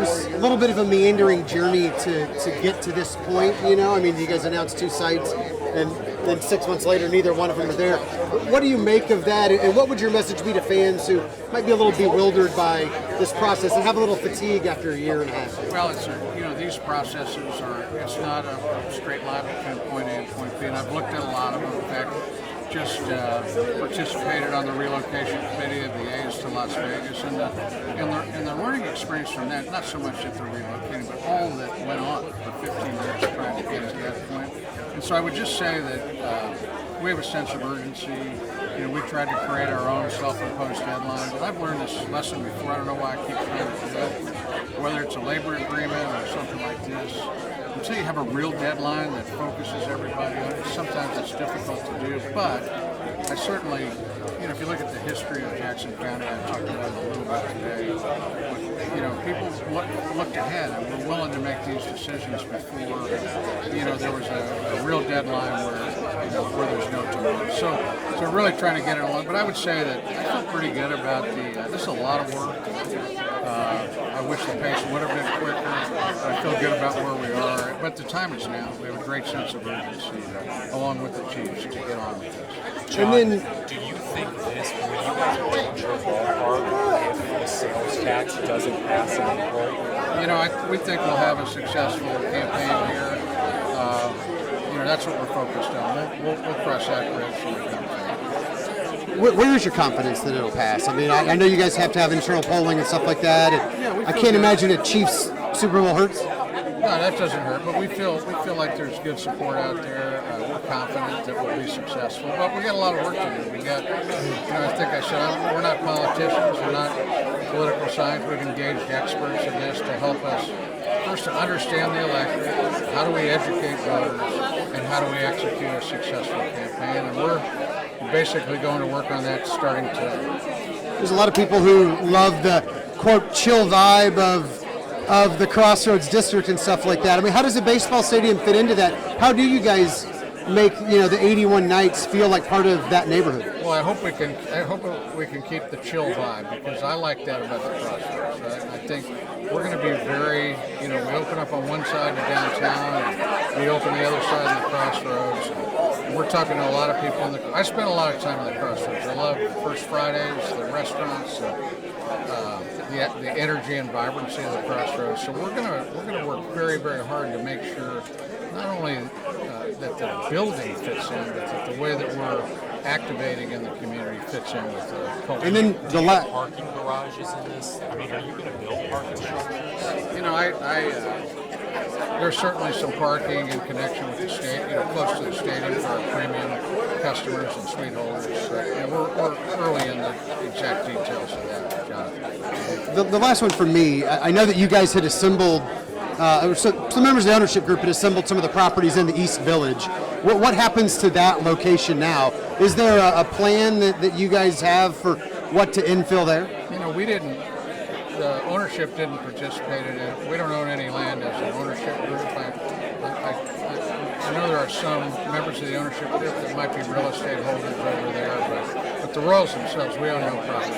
was a little bit of a meandering journey to get to this point, you know? I mean, you guys announced 2 sites, and then 6 months later, neither one of them are there. What do you make of that, and what would your message be to fans who might be a little bewildered by this process and have a little fatigue after a year and a half? Well, these processes it's not a straight line between point A and point B, and I've looked at a lot of them. In fact, just participated on the relocation committee of the A's to Las Vegas, and the learning experience from that, not so much that they're relocating, but all that went on for 15 years trying to get to that point. And so I would just say that we have a sense of urgency. We tried to create our own self-imposed deadline, but I've learned this lesson before. I don't know why I keep trying to do it. Whether it's a labor agreement or something like this, until you have a real deadline that focuses everybody on it, sometimes it's difficult to do. But I certainly, if you look at the history of Jackson County, I talked about it a little bit today. People looked ahead and were willing to make these decisions before, there was a real deadline where there's no tomorrow. So really trying to get it along. But I would say that I feel pretty good about this is a lot of work. I wish the pace would have been quicker. I feel good about where we are. But the time is now. We have a great sense of urgency, along with the Chiefs, to get on with this. John, do you think this, when you guys change your ballpark, if the sales tax doesn't pass in April? We think we'll have a successful campaign here. That's what we're focused on. We'll cross that bridge when it comes to it. Where is your confidence that it'll pass? I mean, I know you guys have to have internal polling and stuff like that. And I can't imagine a Chiefs Super Bowl hurts. No, that doesn't hurt. But we feel like there's good support out there. We're confident that we'll be successful. But we got a lot of work to do. We got, I think I said, we're not politicians. We're not political science. We've engaged experts in this to help us first to understand the electorate. How do we educate voters, and how do we execute a successful campaign? And we're basically going to work on that starting today. There's a lot of people who love the, quote, chill vibe of the Crossroads District and stuff like that. I mean, how does a baseball stadium fit into that? How do you guys make the 81 Knights feel like part of that neighborhood? Well, I hope we can keep the chill vibe, because I like that about the Crossroads. I think we're going to be very, we open up on one side of downtown, and we open the other side of the Crossroads. And we're talking to a lot of people I spend a lot of time in the Crossroads. I love First Fridays, the restaurants, the energy and vibrancy of the Crossroads. So we're gonna work very, very hard to make sure not only that the building fits in, but that the way that we're activating in the community fits in with the culture. And then the parking garages in this. I mean, are you going to build parking garages? There's certainly some parking in connection with the state, close to the stadium for our premium customers and suite holders. We're early in the exact details of that, Jonathan. The last one for me, I know that you guys had assembled, some members of the ownership group had assembled some of the properties in the East Village. What happens to that location now? Is there a plan that you guys have for what to infill there? We didn't. The ownership didn't participate in it. We don't own any land as an ownership group. I know there are some members of the ownership group that might be real estate holders over there, but the Royals themselves, we own no property.